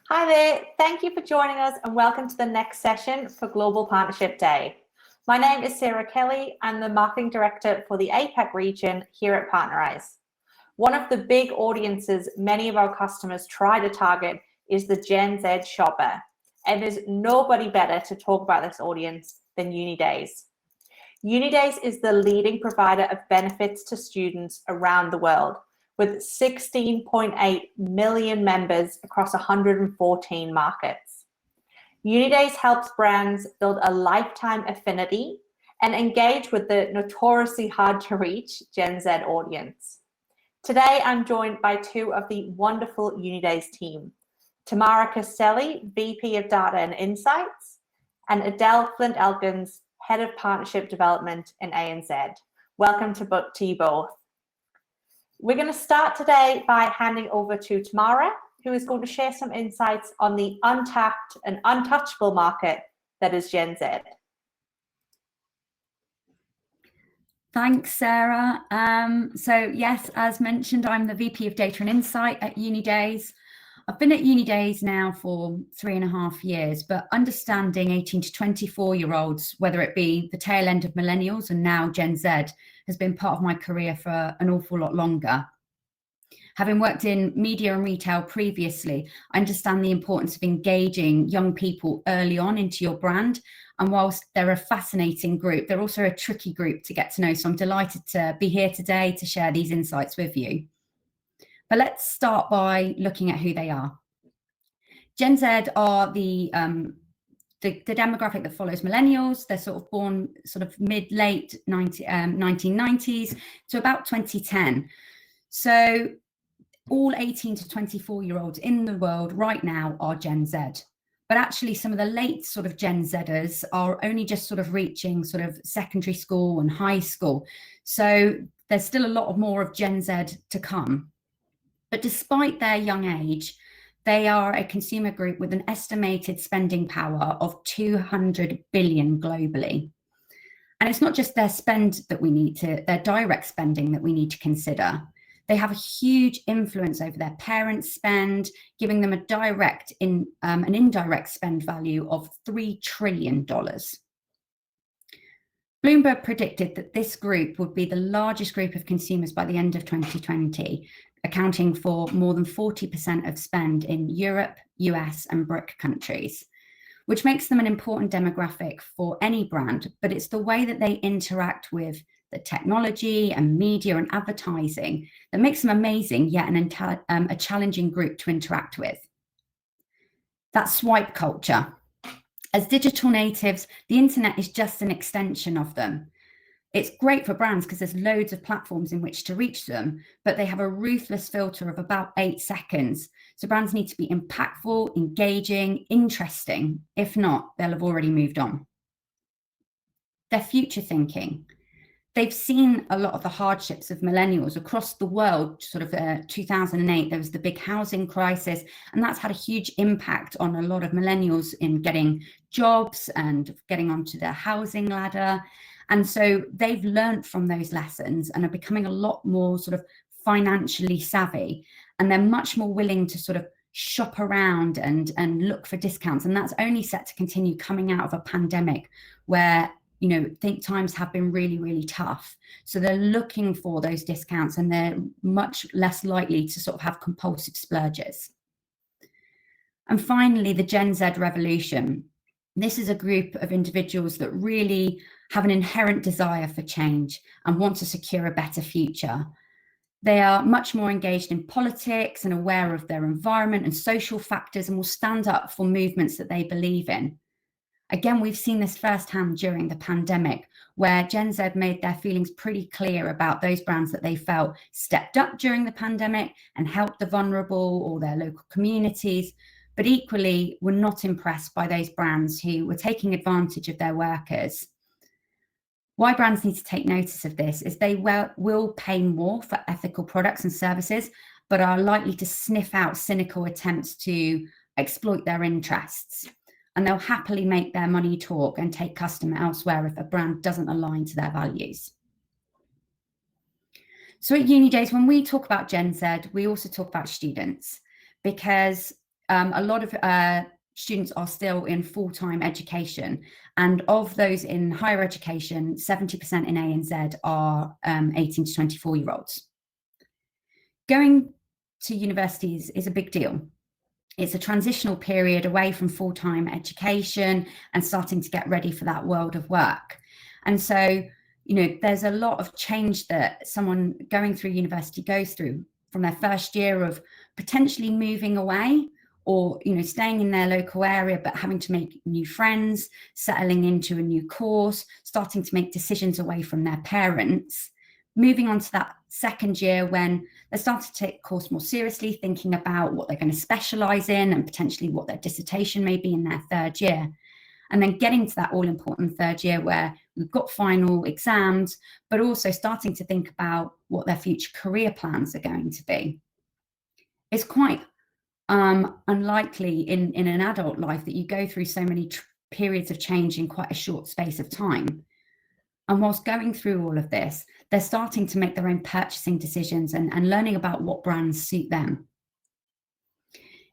Hi there, thank you for joining us and welcome to the next session for Global Partnership Day. My name is Sarah Kelly. I'm the Marketing Director for the APAC region here at PartnerEyes. One of the big audiences many of our customers try to target is the Gen Z shopper, and there's nobody better to talk about this audience than UNiDAYS. UNiDAYS is the leading provider of benefits to students around the world, with 16.8 million members across 114 markets. UNiDAYS helps brands build a lifetime affinity and engage with the notoriously hard to reach Gen Z audience. Today, I'm joined by two of the wonderful UNiDAYS team, Tamara Castelli, VP of Data and Insights, and Adele Flint-Elkins, Head of Partnership Development in ANZ. Welcome to you both. We're going to start today by handing over to Tamara, who is going to share some insights on the untapped and untouchable market that is Gen Z. Thanks, Sarah. So yes, as mentioned, I'm the VP of Data and Insight at UNiDAYS. I've been at UNiDAYS now for 3.5 years, but understanding 18 to 24-year-olds, whether it be the tail end of millennials and now Gen Z, has been part of my career for an awful lot longer. Having worked in media and retail previously, I understand the importance of engaging young people early on into your brand. And whilst they're a fascinating group, they're also a tricky group to get to know. So I'm delighted to be here today to share these insights with you. But let's start by looking at who they are. Gen Z are the demographic that follows millennials. They're sort of born sort of mid-late 1990s to about 2010. So all 18 to 24-year-olds in the world right now are Gen Z. But actually some of the late sort of Gen Zers are only just sort of reaching sort of secondary school and high school. So there's still a lot more of Gen Z to come. But despite their young age, they are a consumer group with an estimated spending power of 200 billion globally. And it's not just their spend that we need to, their direct spending that we need to consider. They have a huge influence over their parents' spend, giving them a direct an indirect spend value of $3 trillion. Bloomberg predicted that this group would be the largest group of consumers by the end of 2020, accounting for more than 40% of spend in Europe, US, and BRIC countries, which makes them an important demographic for any brand, but it's the way that they interact with the technology and media and advertising that makes them amazing, yet a challenging group to interact with. That's swipe culture. As digital natives, the internet is just an extension of them. It's great for brands because there's loads of platforms in which to reach them, but they have a ruthless filter of about 8 seconds. So brands need to be impactful, engaging, interesting. If not, they'll have already moved on. They're future thinking. They've seen a lot of the hardships of millennials across the world. Sort of 2008, there was the big housing crisis, and that's had a huge impact on a lot of millennials in getting jobs and getting onto their housing ladder. And so they've learned from those lessons and are becoming a lot more sort of financially savvy, and they're much more willing to sort of shop around and look for discounts. And that's only set to continue coming out of a pandemic where, you know, think times have been really, really tough. So they're looking for those discounts and they're much less likely to sort of have compulsive splurges. And finally, the Gen Z revolution. This is a group of individuals that really have an inherent desire for change and want to secure a better future. They are much more engaged in politics and aware of their environment and social factors, and will stand up for movements that they believe in. Again, we've seen this firsthand during the pandemic, where Gen Z made their feelings pretty clear about those brands that they felt stepped up during the pandemic and helped the vulnerable or their local communities, but equally were not impressed by those brands who were taking advantage of their workers. Why brands need to take notice of this is they will pay more for ethical products and services, but are likely to sniff out cynical attempts to exploit their interests. And they'll happily make their money talk and take customer elsewhere if a brand doesn't align to their values. So at UNiDAYS, when we talk about Gen Z, we also talk about students, because a lot of students are still in full-time education, and of those in higher education, 70% in ANZ are 18 to 24-year-olds. Going to universities is a big deal. It's a transitional period away from full-time education and starting to get ready for that world of work. And so, you know, there's a lot of change that someone going through university goes through from their first year of potentially moving away, or, you know, staying in their local area, but having to make new friends, settling into a new course, starting to make decisions away from their parents, moving on to that second year when they're starting to take the course more seriously, thinking about what they're going to specialise in and potentially what their dissertation may be in their third year. And then getting to that all-important third year where we've got final exams, but also starting to think about what their future career plans are going to be. It's quite unlikely in an adult life that you go through so many periods of change in quite a short space of time. And whilst going through all of this, they're starting to make their own purchasing decisions and learning about what brands suit them.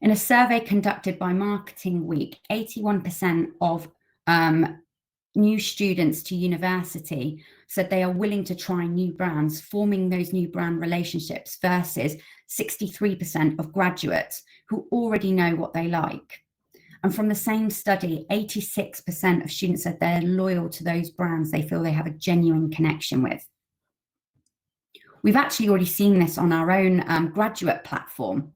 In a survey conducted by Marketing Week, 81% of new students to university said they are willing to try new brands, forming those new brand relationships, versus 63% of graduates who already know what they like. And from the same study, 86% of students said they're loyal to those brands they feel they have a genuine connection with. We've actually already seen this on our own graduate platform,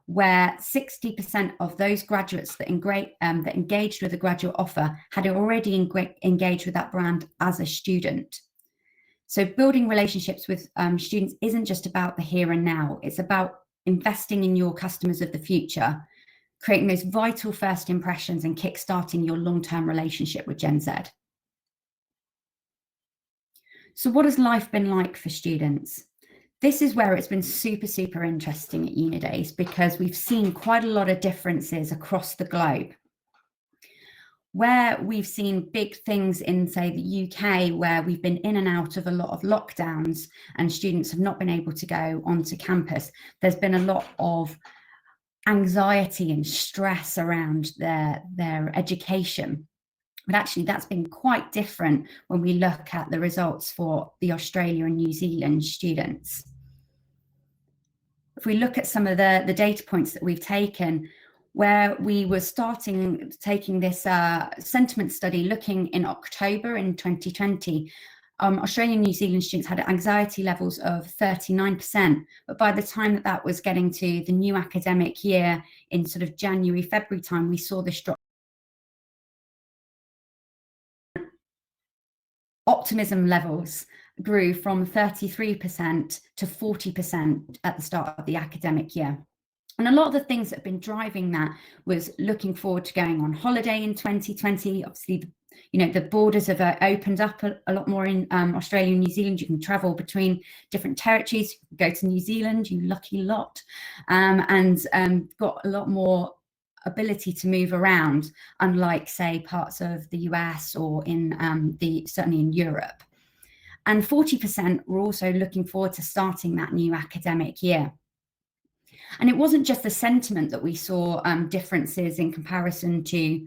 where 60% of those graduates that engaged with a graduate offer had already engaged with that brand as a student. So building relationships with students isn't just about the here and now, it's about investing in your customers of the future, creating those vital first impressions and kickstarting your long-term relationship with Gen Z. So what has life been like for students? This is where it's been super, super interesting at UNiDAYS, because we've seen quite a lot of differences across the globe. Where we've seen big things in, say, the UK, where we've been in and out of a lot of lockdowns and students have not been able to go onto campus, there's been a lot of anxiety and stress around their education. But actually, that's been quite different when we look at the results for the Australia and New Zealand students. If we look at some of the data points that we've taken, where we were taking this sentiment study looking in October in 2020, Australian and New Zealand students had anxiety levels of 39%, but by the time that was getting to the new academic year in sort of January, February time, we saw this drop. Optimism levels grew from 33% to 40% at the start of the academic year. And a lot of the things that have been driving that was looking forward to going on holiday in 2020. Obviously, you know, the borders have opened up a lot more in Australia and New Zealand. You can travel between different territories. You can go to New Zealand, you lucky lot, and got a lot more ability to move around, unlike, say, parts of the US or in certainly in Europe. And 40% were also looking forward to starting that new academic year. And it wasn't just the sentiment that we saw differences in comparison to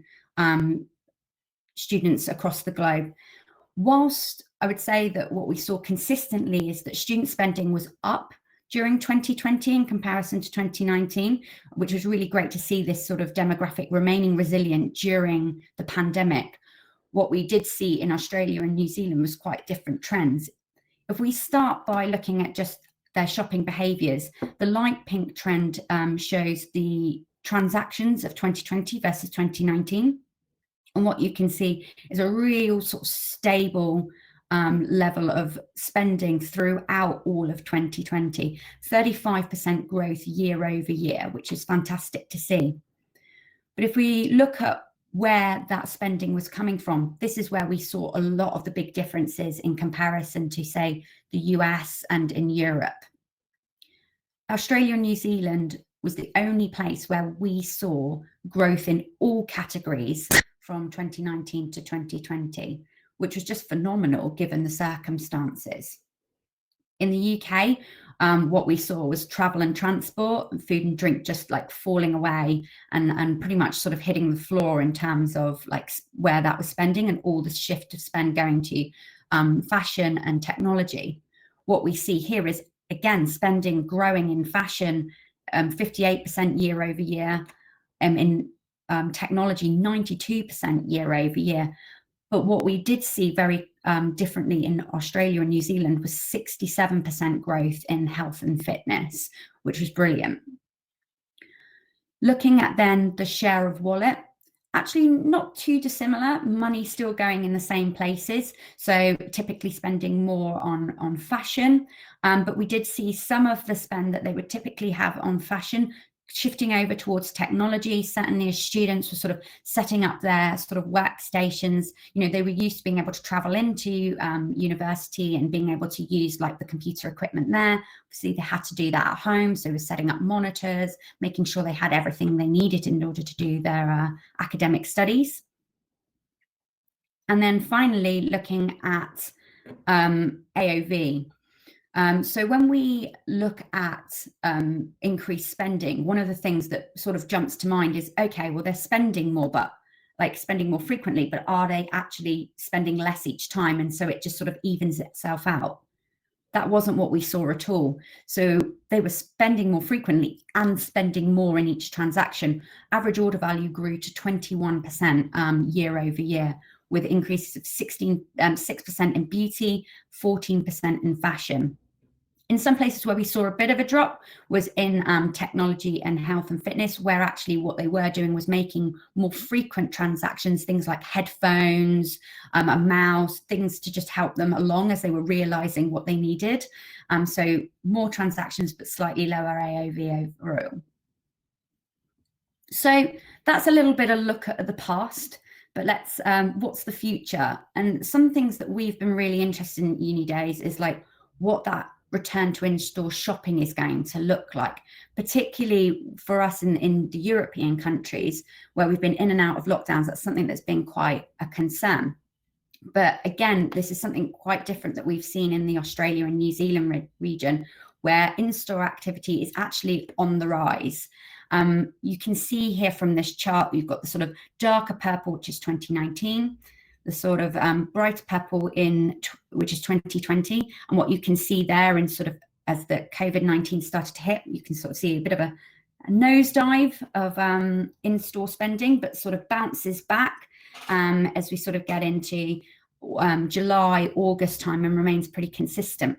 students across the globe. Whilst I would say that what we saw consistently is that student spending was up during 2020 in comparison to 2019, which was really great to see this sort of demographic remaining resilient during the pandemic. What we did see in Australia and New Zealand was quite different trends. If we start by looking at just their shopping behaviours, the light pink trend shows the transactions of 2020 versus 2019. And what you can see is a real sort of stable level of spending throughout all of 2020, 35% growth year over year, which is fantastic to see. But if we look at where that spending was coming from, this is where we saw a lot of the big differences in comparison to, say, the US and in Europe. Australia and New Zealand was the only place where we saw growth in all categories from 2019 to 2020, which was just phenomenal given the circumstances. In the UK, what we saw was travel and transport, food and drink just like falling away and pretty much sort of hitting the floor in terms of like where that was spending, and all the shift of spend going to fashion and technology. What we see here is, again, spending growing in fashion, 58% year over year, in technology, 92% year over year. But what we did see very differently in Australia and New Zealand was 67% growth in health and fitness, which was brilliant. Looking at then the share of wallet, actually not too dissimilar, money still going in the same places. So typically spending more on fashion, but we did see some of the spend that they would typically have on fashion shifting over towards technology. Certainly as students were sort of setting up their sort of workstations, you know, they were used to being able to travel into university and being able to use like the computer equipment there. Obviously they had to do that at home, so we're setting up monitors, making sure they had everything they needed in order to do their academic studies. And then finally looking at AOV. So when we look at increased spending, one of the things that sort of jumps to mind is, okay, well, they're spending more, but like spending more frequently, but are they actually spending less each time? And so it just sort of evens itself out. That wasn't what we saw at all. So they were spending more frequently and spending more in each transaction. Average order value grew to 21% year over year, with increases of 6% in beauty, 14% in fashion. In some places where we saw a bit of a drop was in technology and health and fitness, where actually what they were doing was making more frequent transactions, things like headphones, a mouse, things to just help them along as they were realizing what they needed. So more transactions, but slightly lower AOV overall. So that's a little bit of a look at the past, but let's, what's the future? And some things that we've been really interested in UNiDAYS is like what that return to in-store shopping is going to look like, particularly for us in the European countries where we've been in and out of lockdowns. That's something that's been quite a concern. But again, this is something quite different that we've seen in the Australia and New Zealand region, where in-store activity is actually on the rise. You can see here from this chart, we've got the sort of darker purple, which is 2019, the sort of bright purple which is 2020. And what you can see there in sort of as the COVID-19 started to hit, you can sort of see a bit of a nosedive of in-store spending, but sort of bounces back as we sort of get into July, August time, and remains pretty consistent.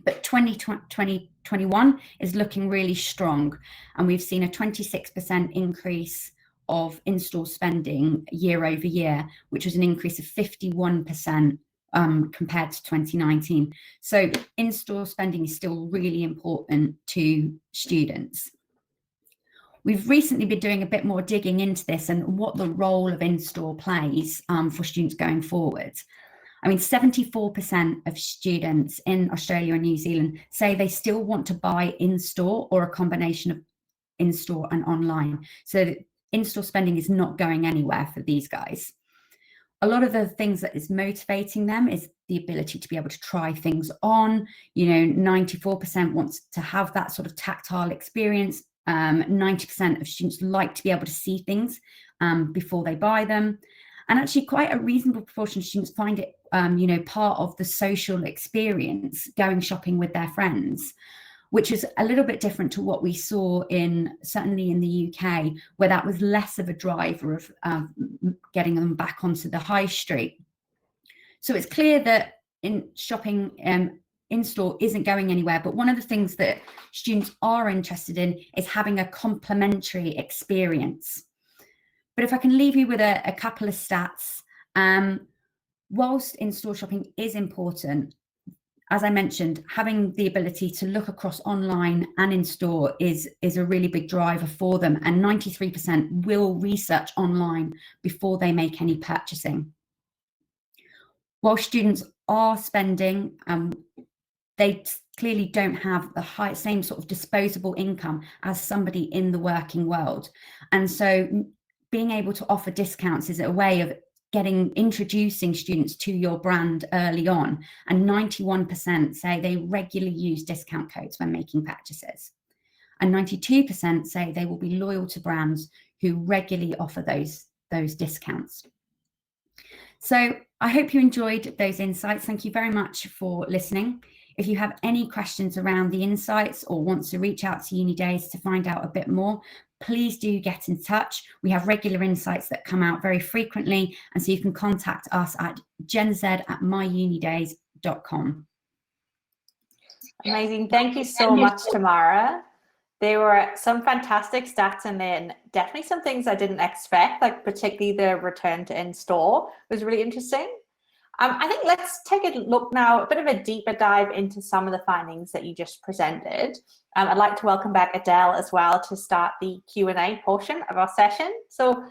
But 2021 is looking really strong, and we've seen a 26% increase of in-store spending year over year, which was an increase of 51% compared to 2019. So in-store spending is still really important to students. We've recently been doing a bit more digging into this and what the role of in-store plays for students going forward. I mean, 74% of students in Australia and New Zealand say they still want to buy in-store or a combination of in-store and online. So in-store spending is not going anywhere for these guys. A lot of the things that is motivating them is the ability to be able to try things on. You know, 94% wants to have that sort of tactile experience. 90% of students like to be able to see things before they buy them. And actually quite a reasonable proportion of students find it, you know, part of the social experience, going shopping with their friends, which is a little bit different to what we saw certainly in the UK, where that was less of a driver of getting them back onto the high street. So it's clear that in shopping in-store isn't going anywhere, but one of the things that students are interested in is having a complementary experience. But if I can leave you with a couple of stats, whilst in-store shopping is important, as I mentioned, having the ability to look across online and in-store is a really big driver for them, and 93% will research online before they make any purchasing. While students are spending, they clearly don't have the same sort of disposable income as somebody in the working world. And so being able to offer discounts is a way of introducing students to your brand early on, and 91% say they regularly use discount codes when making purchases, and 92% say they will be loyal to brands who regularly offer those discounts. So I hope you enjoyed those insights. Thank you very much for listening. If you have any questions around the insights or want to reach out to UNiDAYS to find out a bit more, please do get in touch. We have regular insights that come out very frequently, and so you can contact us at genz@myunidays.com. Amazing. Thank you so much, Tamara. There were some fantastic stats, and then definitely some things I didn't expect, like particularly the return to in-store was really interesting. I think let's take a look now, a bit of a deeper dive into some of the findings that you just presented. I'd like to welcome back Adele as well to start the Q&A portion of our session. So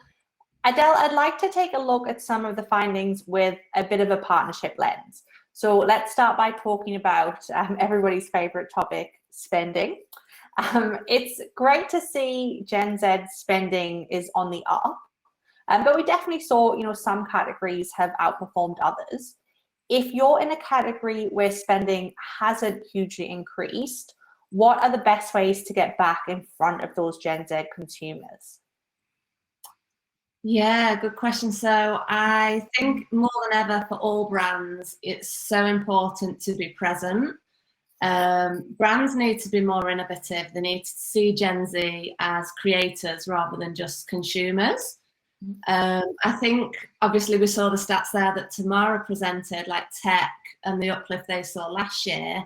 Adele, I'd like to take a look at some of the findings with a bit of a partnership lens. So let's start by talking about everybody's favorite topic, spending. It's great to see Gen Z spending is on the up. But we definitely saw, some categories have outperformed others. If you're in a category where spending hasn't hugely increased, what are the best ways to get back in front of those Gen Z consumers? Yeah, good question. So I think more than ever for all brands, it's so important to be present. Brands need to be more innovative. They need to see Gen Z as creators rather than just consumers. I think obviously we saw the stats there that Tamara presented, like tech and the uplift they saw last year.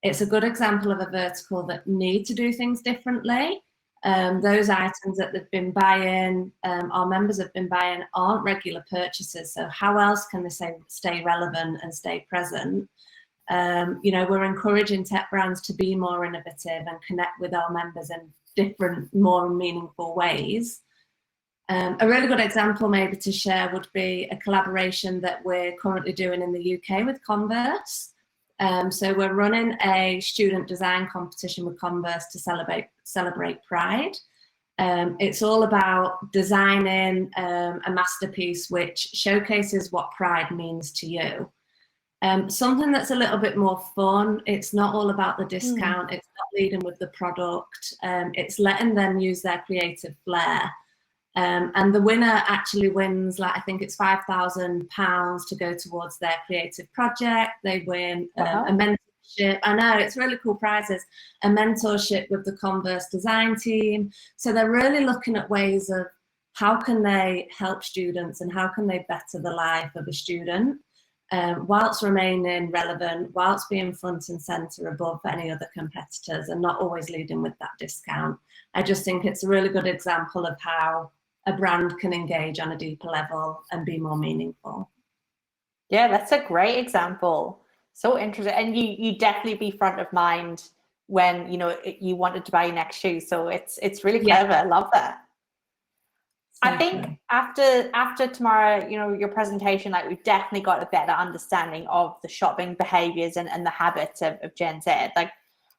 It's a good example of a vertical that need to do things differently. Those items that they've been buying, our members have been buying, aren't regular purchases. So how else can they stay relevant and stay present? We're encouraging tech brands to be more innovative and connect with our members in different, more meaningful ways. A really good example maybe to share would be a collaboration that we're currently doing in the UK with Converse. So we're running a student design competition with Converse to celebrate Pride. It's all about designing a masterpiece which showcases what Pride means to you. Something that's a little bit more fun. It's not all about the discount. It's not leading with the product. It's letting them use their creative flair. And the winner actually wins, I think it's £5,000 to go towards their creative project. They win a mentorship. I know, it's really cool prizes. A mentorship with the Converse design team. So they're really looking at ways of how can they help students and how can they better the life of a student whilst remaining relevant, whilst being front and centre above any other competitors and not always leading with that discount. I just think it's a really good example of how a brand can engage on a deeper level and be more meaningful. Yeah, that's a great example. So interesting. And you definitely be front of mind when, you wanted to buy your next shoe. So it's really clever. I love that. So I think after tomorrow, your presentation, we've definitely got a better understanding of the shopping behaviors and the habits of Gen Z.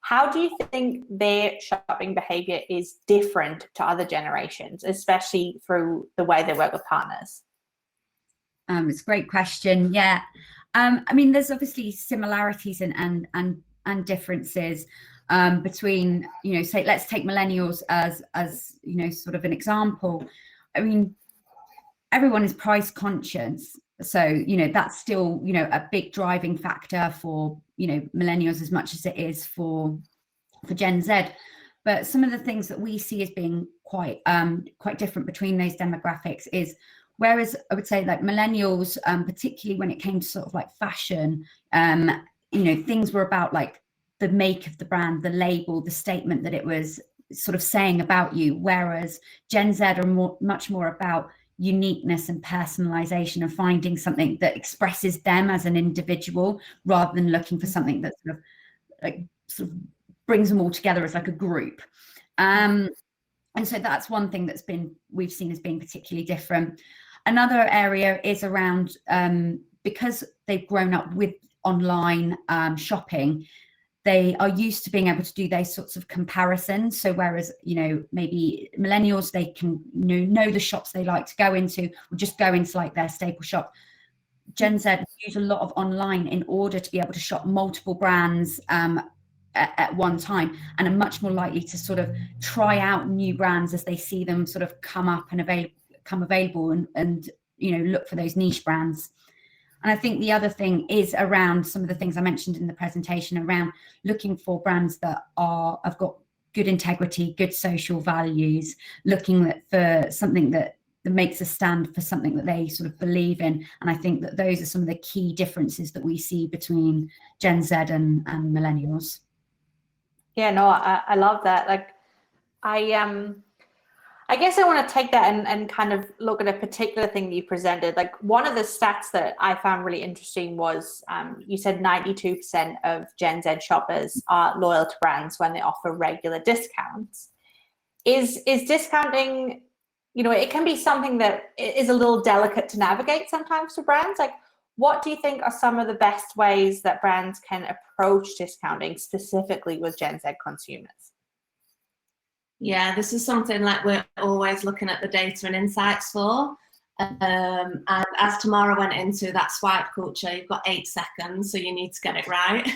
How do you think their shopping behavior is different to other generations, especially through the way they work with partners? It's a great question. Yeah. There's obviously similarities and differences between, say, let's take millennials as sort of an example. Everyone is price conscious. So, that's still, a big driving factor for, millennials as much as it is for Gen Z. But some of the things that we see as being quite different between those demographics is, whereas I would say millennials, particularly when it came to sort of fashion, things were about the make of the brand, the label, the statement that it was sort of saying about you, whereas Gen Z are much more about uniqueness and personalization and finding something that expresses them as an individual rather than looking for something that sort of brings them all together as a group. And so that's one thing we've seen as being particularly different. Another area is around because they've grown up with online shopping, they are used to being able to do those sorts of comparisons. So whereas, maybe millennials, they can know the shops they like to go into, or just go into like their staple shop. Gen Z use a lot of online in order to be able to shop multiple brands at one time, and are much more likely to sort of try out new brands as they see them sort of come up and become available, and look for those niche brands. And I think the other thing is around some of the things I mentioned in the presentation, around looking for brands that have got good integrity, good social values, looking for something that makes a stand for something that they sort of believe in. And I think that those are some of the key differences that we see between Gen Z and millennials. Yeah, no, I love that. Like, I guess I want to take that and kind of look at a particular thing that you presented. Like, one of the stats that I found really interesting was you said 92% of Gen Z shoppers are loyal to brands when they offer regular discounts. Is discounting, it can be something that is a little delicate to navigate sometimes for brands. Like, what do you think are some of the best ways that brands can approach discounting specifically with Gen Z consumers? Yeah, this is something like we're always looking at the data and insights for. And as Tamara went into that swipe culture, you've got 8 seconds, so you need to get it right.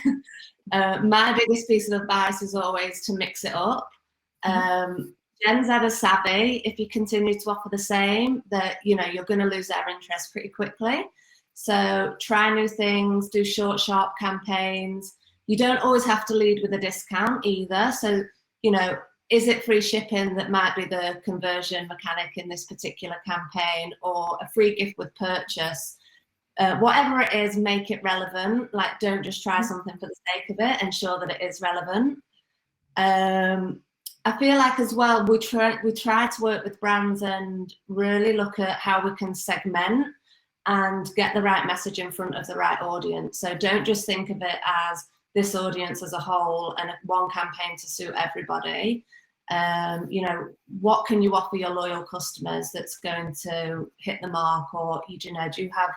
My biggest piece of advice is always to mix it up. Gen Z are savvy. If you continue to offer the same, that you're going to lose their interest pretty quickly. So try new things, do short, sharp campaigns. You don't always have to lead with a discount either. So, is it free shipping that might be the conversion mechanic in this particular campaign, or a free gift with purchase? Whatever it is, make it relevant. Like, don't just try something for the sake of it. Ensure that it is relevant. I feel like as well, we try to work with brands and really look at how we can segment and get the right message in front of the right audience. So don't just think of it as this audience as a whole and one campaign to suit everybody. What can you offer your loyal customers that's going to hit the mark? Or do you have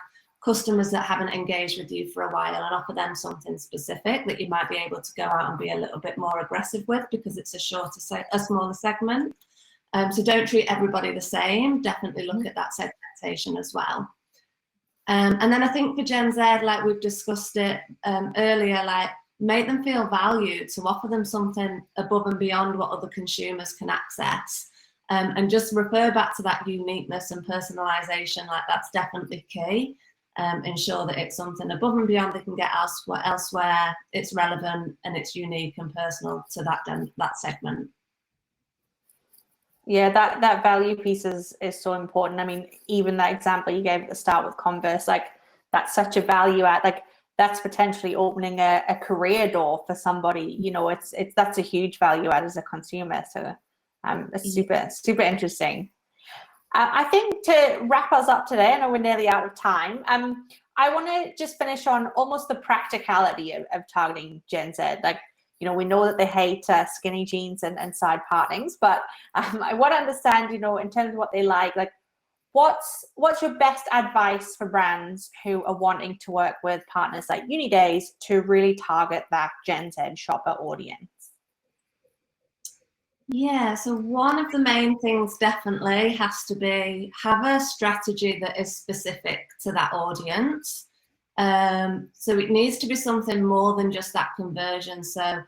customers that haven't engaged with you for a while, and offer them something specific that you might be able to go out and be a little bit more aggressive with, because it's a smaller segment. So don't treat everybody the same. Definitely look at that segmentation as well. And then I think for Gen Z, like we've discussed it earlier, like make them feel valued, to offer them something above and beyond what other consumers can access. And just refer back to that uniqueness and personalization, like that's definitely key. Ensure that it's something above and beyond they can get elsewhere, it's relevant and it's unique and personal to that segment. Yeah, that value piece is so important. I mean, even that example you gave at the start with Converse, like that's such a value add. Like that's potentially opening a career door for somebody. That's a huge value add as a consumer. So it's super interesting. I think to wrap us up today, I know we're nearly out of time. I want to just finish on almost the practicality of targeting Gen Z. Like, we know that they hate skinny jeans and side partings, but I want to understand, in terms of what they like what's your best advice for brands who are wanting to work with partners like UNiDAYS to really target that Gen Z shopper audience? Yeah, so one of the main things definitely has to be have a strategy that is specific to that audience. So it needs to be something more than just that conversion. So,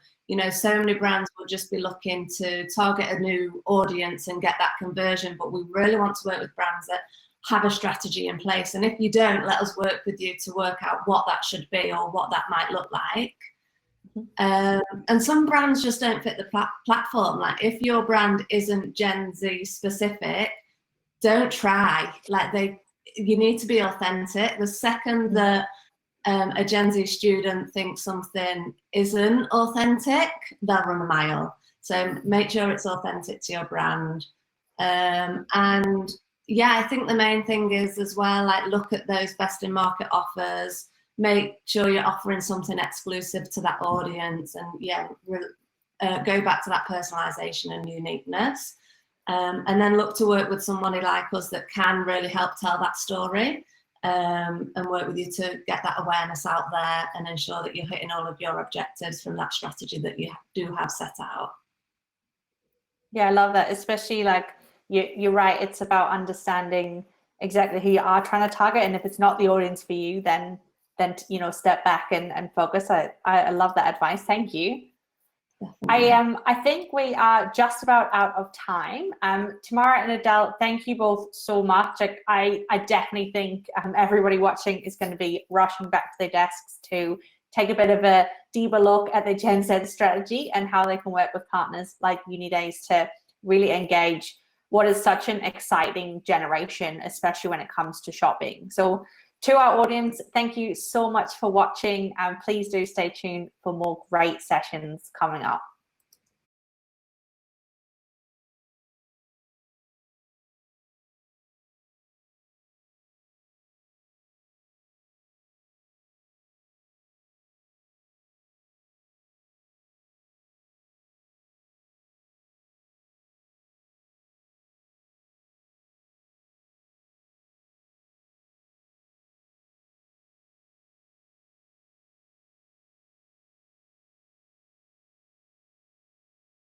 so many brands will just be looking to target a new audience and get that conversion, but we really want to work with brands that have a strategy in place. And if you don't, let us work with you to work out what that should be or what that might look like. And some brands just don't fit the platform. Like if your brand isn't Gen Z specific, don't try. You need to be authentic. The second that a Gen Z student thinks something isn't authentic, they'll run a mile. So make sure it's authentic to your brand. And yeah, I think the main thing is as well, like look at those best in market offers. Make sure you're offering something exclusive to that audience, and go back to that personalization and uniqueness. And then look to work with somebody like us that can really help tell that story. and work with you to get that awareness out there and ensure that you're hitting all of your objectives from that strategy that you do have set out. Yeah, I love that. Especially like you're right. It's about understanding exactly who you are trying to target, and if it's not the audience for you, then you know, step back and focus. I love that advice. Thank you. I think we are just about out of time. Tamara and Adele, thank you both so much. Like, I definitely think everybody watching is going to be rushing back to their desks to take a bit of a deeper look at the Gen Z strategy and how they can work with partners like UNiDAYS to really engage what is such an exciting generation, especially when it comes to shopping. So to our audience, thank you so much for watching, and please do stay tuned for more great sessions coming up.